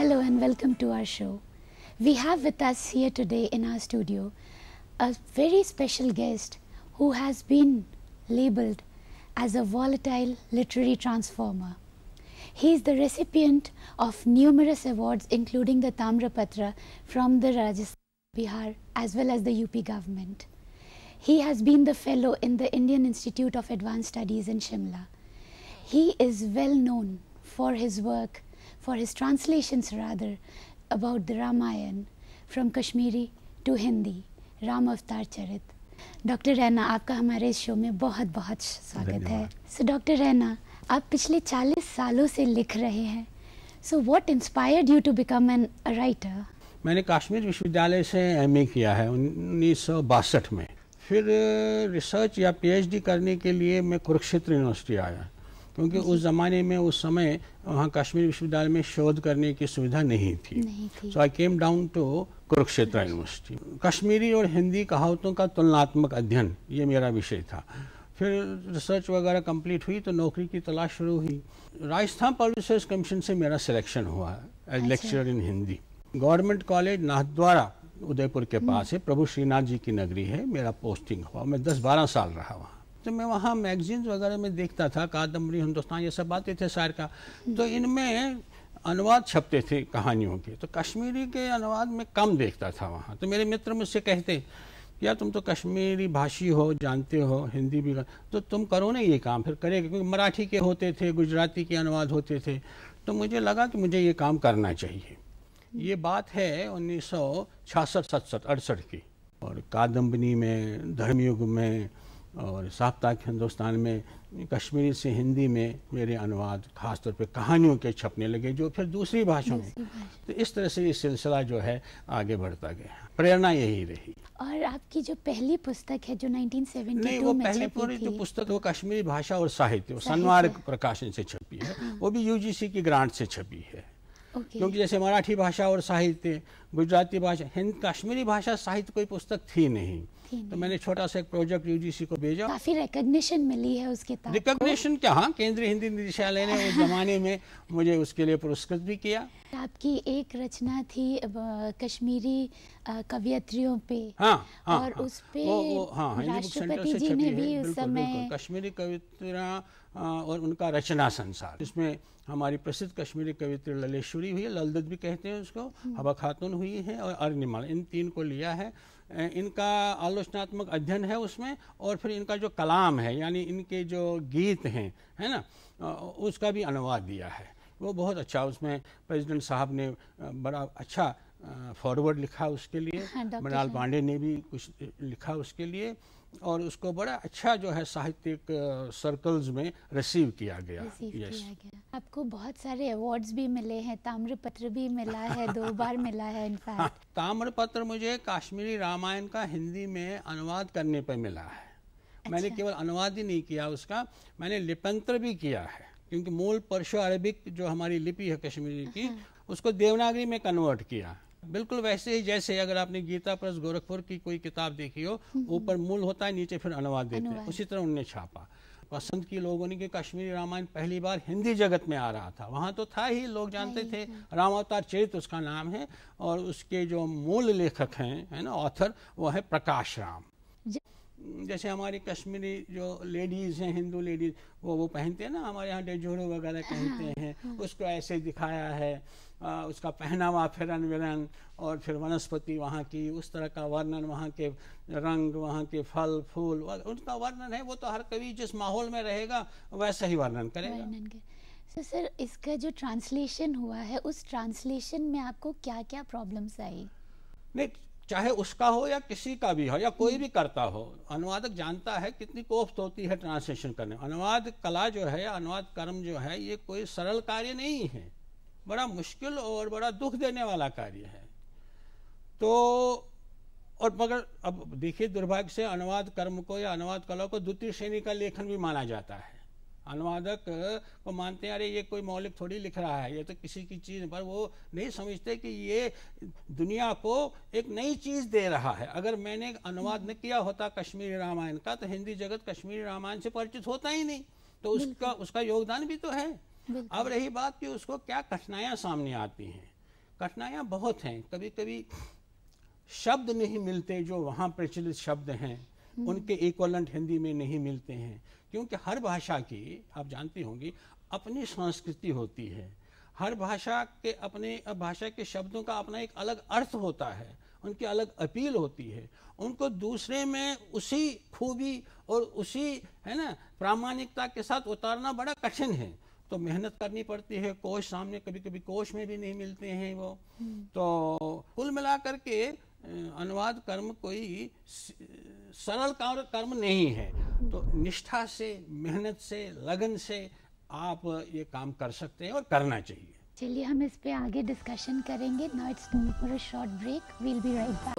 Hello and welcome to our show. We have with us here today in our studio a very special guest who has been labeled as a volatile literary transformer. He is the recipient of numerous awards including the Tamrapatra from the Rajasthan, Bihar as well as the UP government. He has been the fellow in the Indian Institute of Advanced Studies in Shimla. He is well known for his work, for his translations rather, about the Ramayana from Kashmiri to Hindi, Ram Avatar Charit. Doctor Raina, आपका हमारे इस show में बहुत बहुत स्वागत है. So doctor Raina, आप पिछले 40 सालों से लिख रहे हैं. So what inspired you to become an writer? मैंने कश्मीर विश्वविद्यालय से एमए किया है 1962 में. फिर रिसर्च या पीएचडी करने के लिए मैं कुरुक्षेत्र यूनिवर्सिटी आया, क्योंकि उस ज़माने में उस समय वहाँ कश्मीर विश्वविद्यालय में शोध करने की सुविधा नहीं थी. So I came down to Kurukshetra university. Kashmiri और हिंदी कहावतों का तुलनात्मक अध्ययन ये मेरा विषय था. फिर रिसर्च वगैरह कंप्लीट हुई तो नौकरी की तलाश शुरू हुई. राजस्थान पब्लिक सर्विस कमीशन से मेरा सिलेक्शन हुआ as lecturer in Hindi. Government college Nathdwara Udaipur के पास है, प्रभु श्रीनाथ जी की नगरी है. मेरा पोस्टिंग हुआ, मैं 10-12 साल रहा वहाँ. तो मैं वहाँ मैगजीन्स वगैरह में देखता था, कादम्बरी, हिंदुस्तान, ये सब आते थे शायर का. तो इनमें अनुवाद छपते थे कहानियों के, तो कश्मीरी के अनुवाद में कम देखता था वहाँ. तो मेरे मित्र मुझसे कहते, यार तुम तो कश्मीरी भाषी हो, जानते हो हिंदी भी, तो तुम करो ना ये काम. फिर करेगा, क्योंकि मराठी के होते थे, गुजराती के अनुवाद होते थे. तो मुझे लगा कि मुझे ये काम करना चाहिए. ये बात है 1966-67-68 की. और कादम्बरी में, धर्मयुग में और साप्ताहिक हिंदुस्तान में कश्मीरी से हिंदी में मेरे अनुवाद खासतौर पे कहानियों के छपने लगे, जो फिर दूसरी भाषाओं में. तो इस तरह से ये सिलसिला जो है आगे बढ़ता गया. प्रेरणा यही रही. और आपकी जो पहली पुस्तक है जो 1972 नहीं, वो पहली पूरी जो पुस्तक वो कश्मीरी भाषा और साहित्य, वो सन्मार्ग प्रकाशन से छपी है. वो भी यूजीसी की ग्रांट से छपी है. क्योंकि जैसे मराठी भाषा और साहित्य, गुजराती भाषा, कश्मीरी भाषा साहित्य कोई पुस्तक थी नहीं. तो मैंने छोटा सा एक प्रोजेक्ट यूजीसी को भेजा. काफी रिकॉग्निशन मिली है उसके तहत. रिकॉग्निशन क्या, हाँ, केंद्रीय हिंदी निदेशालय ने उस जमाने में मुझे उसके लिए पुरस्कृत भी किया. आपकी एक रचना थी कश्मीरी कवियत्रियों पे. हाँ, और उस पे राष्ट्रपति जी ने भी उस समय कश्मीरी कवित्रा और उनका रचना संसार, इसमें हमारी प्रसिद्ध कश्मीरी कवित्री ललेश्वरी हुई है, ललदत भी कहते हैं उसको, हवा खातून हुई है और अर्निमाल, इन 3 को लिया है. इनका आलोचनात्मक अध्ययन है उसमें. और फिर इनका जो कलाम है, यानी इनके जो गीत हैं, है ना, उसका भी अनुवाद दिया है. वो बहुत अच्छा, उसमें प्रेसिडेंट साहब ने बड़ा अच्छा फॉरवर्ड लिखा उसके लिए. मृणाल पांडे ने भी कुछ लिखा उसके लिए, और उसको बड़ा अच्छा जो है साहित्यिक सर्कल्स में रिसीव किया गया. आपको बहुत सारे अवार्ड्स भी मिले हैं, ताम्रपत्र भी मिला है, 2 बार मिला है इनफैक्ट. हाँ, ताम्रपत्र मुझे कश्मीरी रामायण का हिंदी में अनुवाद करने पर मिला है. अच्छा. मैंने केवल अनुवाद ही नहीं किया उसका, मैंने लिपंतर भी किया है. क्योंकि मूल पर्शियो अरबिक जो हमारी लिपि है कश्मीरी की, उसको देवनागरी में कन्वर्ट किया. बिल्कुल वैसे ही जैसे अगर आपने गीता प्रेस गोरखपुर की कोई किताब देखी हो, ऊपर मूल होता है, नीचे फिर अनुवाद देते हैं, उसी तरह उनने छापा. पसंद की लोगों ने कि कश्मीरी रामायण पहली बार हिंदी जगत में आ रहा था. वहाँ तो था ही, लोग जानते थे, राम अवतार चरित उसका नाम है. और उसके जो मूल लेखक हैं, है ना, ऑथर, वो है प्रकाश राम. जैसे हमारी कश्मीरी जो लेडीज़ हैं, हिंदू लेडीज़, वो पहनते हैं ना, हमारे यहाँ डेजोरो वगैरह कहते हैं, उसको ऐसे दिखाया है. उसका पहनावा, फिरन विरन, और फिर वनस्पति वहाँ की, उस तरह का वर्णन, वहाँ के रंग, वहाँ के फल फूल, उनका वर्णन है. वो तो हर कवि जिस माहौल में रहेगा वैसा ही वर्णन करेगा. तो सर, इसका जो ट्रांसलेशन हुआ है, उस ट्रांसलेशन में आपको क्या क्या प्रॉब्लम्स आई? नहीं, चाहे उसका हो या किसी का भी हो या कोई भी करता हो, अनुवादक जानता है कितनी कोफ्त होती है ट्रांसलेशन करने. अनुवाद कला जो है, अनुवाद कर्म जो है, ये कोई सरल कार्य नहीं है. बड़ा मुश्किल और बड़ा दुख देने वाला कार्य है. तो और मगर अब देखिए, दुर्भाग्य से अनुवाद कर्म को या अनुवाद कला को द्वितीय श्रेणी का लेखन भी माना जाता है. अनुवादक को मानते हैं, अरे ये कोई मौलिक थोड़ी लिख रहा है, ये तो किसी की चीज़, पर वो नहीं समझते कि ये दुनिया को एक नई चीज़ दे रहा है. अगर मैंने अनुवाद न किया होता कश्मीरी रामायण का, तो हिंदी जगत कश्मीरी रामायण से परिचित होता ही नहीं. तो उसका योगदान भी तो है. अब रही बात कि उसको क्या कठिनाइयाँ सामने आती हैं. कठिनाइयाँ बहुत हैं। कभी कभी शब्द नहीं मिलते, जो वहाँ प्रचलित शब्द हैं उनके इक्वलेंट हिंदी में नहीं मिलते हैं, क्योंकि हर भाषा की, आप जानती होंगी, अपनी संस्कृति होती है। हर भाषा के अपने भाषा के शब्दों का अपना एक अलग अर्थ होता है, उनकी अलग अपील होती है। उनको दूसरे में उसी खूबी और उसी, है ना, प्रामाणिकता के साथ उतारना बड़ा कठिन है। तो मेहनत करनी पड़ती है। कोश सामने, कभी कभी कोश में भी नहीं मिलते हैं वो। तो कुल मिलाकर के अनुवाद कर्म कोई सरल कर्म नहीं है। तो निष्ठा से, मेहनत से, लगन से आप ये काम कर सकते हैं और करना चाहिए। चलिए हम इस पे आगे डिस्कशन करेंगे। Now it's time for a short break, we will be right back.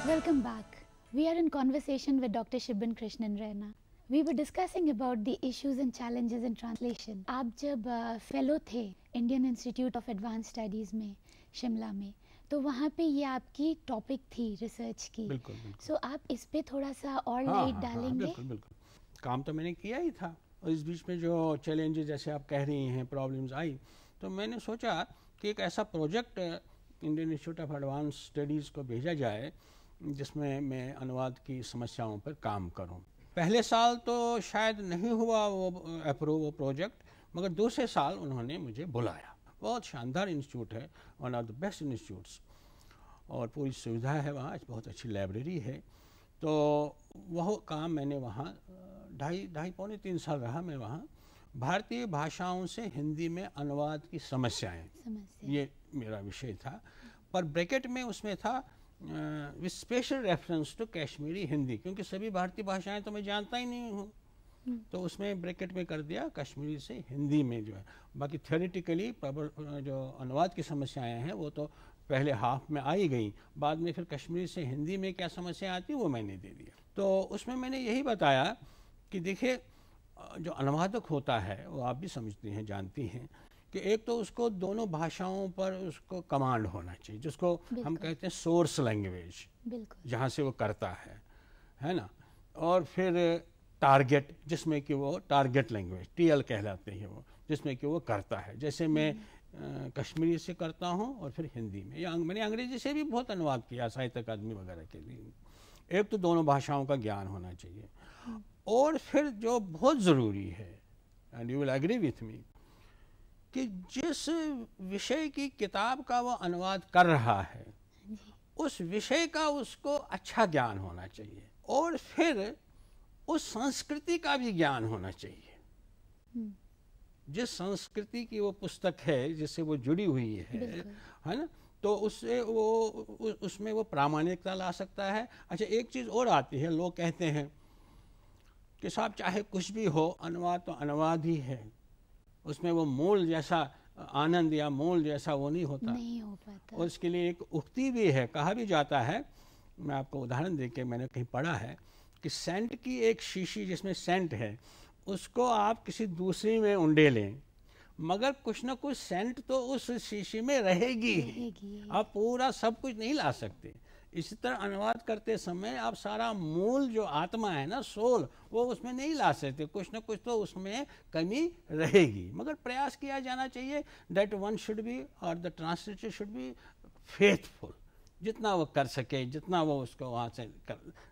Welcome back. We are in conversation with Dr. Shibban Krishnan Raina. We were discussing about the issues and challenges in translation. आप जब fellow थे Indian institute of advance studies में शिमला में, तो वहाँ पे ये आपकी टॉपिक थी रिसर्च की। बिल्कुल, बिल्कुल। सो आप इस पे थोड़ा सा और लाइट डालेंगे? बिल्कुल बिल्कुल। काम तो मैंने किया ही था, और इस बीच में जो चैलेंजेस, जैसे आप कह रही हैं, प्रॉब्लम्स आई, तो मैंने सोचा कि एक ऐसा project Indian institute of advance studies को भेजा जाए जिसमें मैं अनुवाद की समस्याओं पर काम करूं। पहले साल तो शायद नहीं हुआ वो अप्रूव वो प्रोजेक्ट, मगर दूसरे साल उन्होंने मुझे बुलाया। बहुत शानदार इंस्टीट्यूट है, one of the best institutes, और पूरी सुविधा है वहाँ, बहुत अच्छी लाइब्रेरी है। तो वह काम मैंने वहाँ ढाई पौने 3 साल रहा मैं वहाँ। भारतीय भाषाओं से हिंदी में अनुवाद की समस्याएं, ये मेरा विषय था। पर ब्रैकेट में उसमें था with special reference to Kashmiri Hindi, क्योंकि सभी भारतीय भाषाएं तो मैं जानता ही नहीं हूँ। तो उसमें ब्रैकेट में कर दिया कश्मीरी से हिंदी में जो है। बाकी थ्योरेटिकली जो अनुवाद की समस्याएं हैं वो तो पहले हाफ में आई गई, बाद में फिर कश्मीरी से हिंदी में क्या समस्या आती है वो मैंने दे दिया। तो उसमें मैंने यही बताया कि देखिए, जो अनुवादक होता है वो आप भी समझती हैं, जानती हैं, कि एक तो उसको दोनों भाषाओं पर उसको कमांड होना चाहिए, जिसको हम कहते हैं सोर्स लैंग्वेज, जहाँ से वो करता है ना। और फिर टारगेट, जिसमें कि वो टारगेट लैंग्वेज, टीएल कहलाते हैं वो, जिसमें कि वो करता है। जैसे मैं कश्मीरी से करता हूँ और फिर हिंदी में, या मैंने अंग्रेजी से भी बहुत अनुवाद किया साहित्य अकादमी वगैरह के लिए। एक तो दोनों भाषाओं का ज्ञान होना चाहिए, और फिर जो बहुत ज़रूरी है, and you will agree with me, कि जिस विषय की किताब का वो अनुवाद कर रहा है उस विषय का उसको अच्छा ज्ञान होना चाहिए, और फिर उस संस्कृति का भी ज्ञान होना चाहिए। जिस संस्कृति की वो पुस्तक है, जिससे वो जुड़ी हुई है ना, तो उससे वो उसमें वो प्रामाणिकता ला सकता है। अच्छा, एक चीज़ और आती है, लोग कहते हैं कि साहब चाहे कुछ भी हो, अनुवाद तो अनुवाद ही है, उसमें वो मूल जैसा आनंद या मूल जैसा वो नहीं होता, नहीं हो पाता। और उसके लिए एक उक्ति भी है, कहा भी जाता है, मैं आपको उदाहरण देके मैंने कहीं पढ़ा है, कि सेंट की एक शीशी जिसमें सेंट है, उसको आप किसी दूसरी में उंडे लें, मगर कुछ ना कुछ सेंट तो उस शीशी में रहेगी। आप पूरा सब कुछ नहीं ला सकते। इसी तरह अनुवाद करते समय आप सारा मूल जो आत्मा है ना, सोल, वो उसमें नहीं ला सकते, कुछ ना कुछ तो उसमें कमी रहेगी। मगर प्रयास किया जाना चाहिए दैट वन शुड बी, और the translator should be faithful, जितना वो कर सके, जितना वो उसको वहाँ से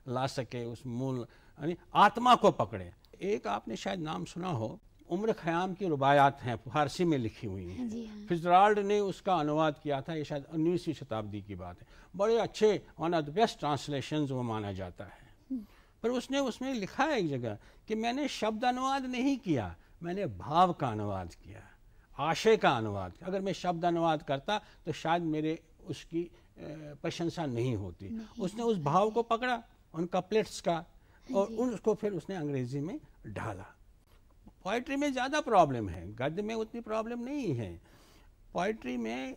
ला सके, उस मूल यानी आत्मा को पकड़े। एक आपने शायद नाम सुना हो, उम्र खयाम की रुबायात हैं, फारसी में लिखी हुई हैं। फिट्जराल्ड ने उसका अनुवाद किया था, ये शायद 19वीं शताब्दी की बात है। बड़े अच्छे, one of the best translations वो माना जाता है। पर उसने उसमें लिखा है एक जगह कि मैंने शब्द अनुवाद नहीं किया, मैंने भाव का अनुवाद किया, आशय का अनुवाद। अगर मैं शब्द अनुवाद करता तो शायद मेरे उसकी प्रशंसा नहीं होती। उसने उस भाव को पकड़ा, उन कपलेट्स का, और उसको फिर उसने अंग्रेजी में ढाला। पोइट्री में ज़्यादा प्रॉब्लम है, गद्य में उतनी प्रॉब्लम नहीं है। पोइट्री में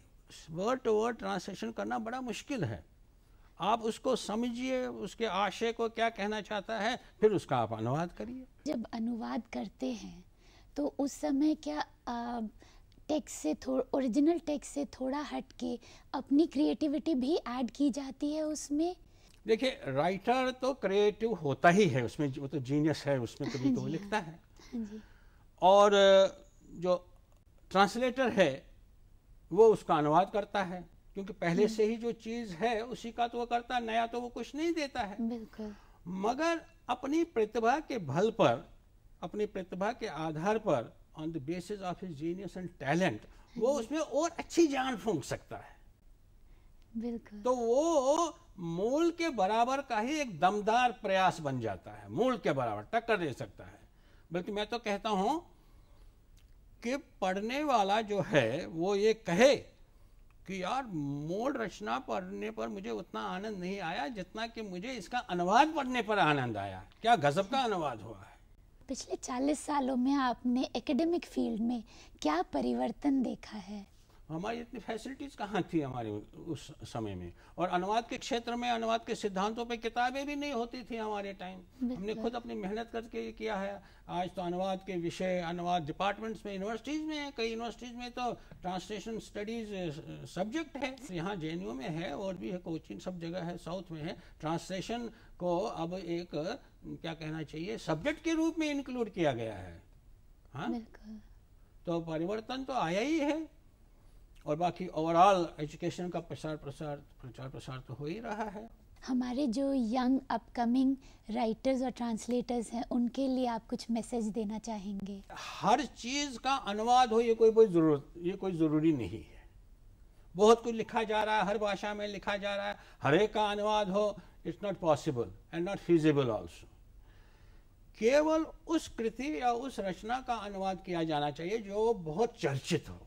वर्ड टू वर्ड ट्रांसलेशन करना बड़ा मुश्किल है। आप उसको समझिए, उसके आशय को क्या कहना चाहता है, फिर उसका आप अनुवाद करिए। जब अनुवाद करते हैं तो उस समय क्या टेक्स्ट से ओरिजिनल टेक्स्ट से थोड़ा हट के अपनी क्रिएटिविटी भी ऐड की जाती है उसमें? देखिए, राइटर तो क्रिएटिव होता ही है, उसमें वो तो जीनियस है, उसमें कभी तो वो लिखता है। और जो ट्रांसलेटर है वो उसका अनुवाद करता है, क्योंकि पहले से ही जो चीज है उसी का तो वो करता है, नया तो वो कुछ नहीं देता है। बिल्कुल। मगर अपनी प्रतिभा के बल पर, अपनी प्रतिभा के आधार पर, on the basis of his genius and talent, वो उसमें और अच्छी जान फूंक सकता है। बिल्कुल। तो वो मूल के बराबर का ही एक दमदार प्रयास बन जाता है, मूल के बराबर टक्कर दे सकता है। बल्कि मैं तो कहता हूं कि पढ़ने वाला जो है वो ये कहे कि यार मूल रचना पढ़ने पर मुझे उतना आनंद नहीं आया जितना कि मुझे इसका अनुवाद पढ़ने पर आनंद आया। क्या गजब का अनुवाद हुआ है। पिछले 40 सालों में आपने एकेडमिक फील्ड में क्या परिवर्तन देखा है? हमारी इतनी फैसिलिटीज कहाँ थी हमारे उस समय में, और अनुवाद के क्षेत्र में, अनुवाद के सिद्धांतों पे किताबें भी नहीं होती थी हमारे टाइम। हमने खुद अपनी मेहनत करके ये किया है। आज तो अनुवाद के विषय, अनुवाद डिपार्टमेंट्स में, यूनिवर्सिटीज में है, कई यूनिवर्सिटीज में तो ट्रांसलेशन स्टडीज सब्जेक्ट है। यहाँ JNU में है और भी है, कोचिंग सब जगह है, साउथ में है। ट्रांसलेशन को अब एक क्या कहना चाहिए, सब्जेक्ट के रूप में इंक्लूड किया गया है। हाँ, तो परिवर्तन तो आया ही है। और बाकी ओवरऑल एजुकेशन का प्रचार प्रसार तो हो ही रहा है। हमारे जो यंग अपकमिंग राइटर्स और ट्रांसलेटर्स हैं उनके लिए आप कुछ मैसेज देना चाहेंगे? हर चीज का अनुवाद हो ये कोई जरूरी नहीं है। बहुत कुछ लिखा जा रहा है, हर भाषा में लिखा जा रहा है, हर एक का अनुवाद हो, it's not possible and not feasible also. केवल उस कृति या उस रचना का अनुवाद किया जाना चाहिए जो बहुत चर्चित हो,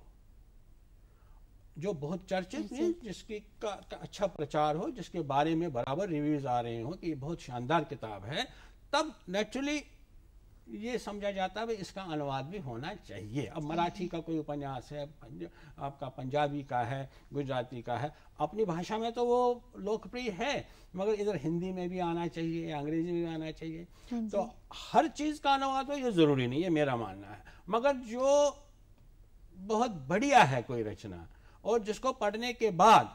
जो बहुत चर्चित नहीं, जिसकी का अच्छा प्रचार हो, जिसके बारे में बराबर रिव्यूज आ रहे हो कि ये बहुत शानदार किताब है। तब नेचुरली ये समझा जाता है इसका अनुवाद भी होना चाहिए। अब मराठी का कोई उपन्यास है, आपका पंजाबी का है, गुजराती का है, अपनी भाषा में तो वो लोकप्रिय है, मगर इधर हिंदी में भी आना चाहिए, अंग्रेजी में भी आना चाहिए। तो हर चीज का अनुवाद हो ये जरूरी नहीं है, मेरा मानना है। मगर जो बहुत बढ़िया है कोई रचना, और जिसको पढ़ने के बाद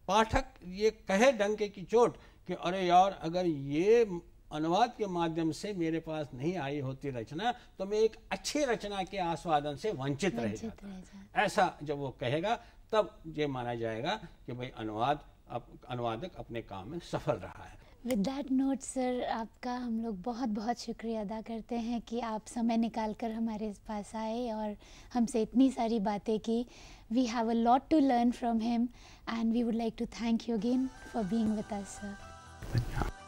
पाठक ये कहे डंके की चोट कि अरे यार, अगर ये अनुवाद के माध्यम से मेरे पास नहीं आई होती रचना तो मैं एक अच्छी रचना के आस्वादन से वंचित रह जाता। ऐसा जब वो कहेगा तब ये माना जाएगा कि भाई अनुवादक अपने काम में सफल रहा है। विद दैट नोट सर, आपका हम लोग बहुत बहुत शुक्रिया अदा करते हैं कि आप समय निकाल कर हमारे पास आए और हमसे इतनी सारी बातें की। We have a lot to learn from him and we would like to thank you again for being with us sir.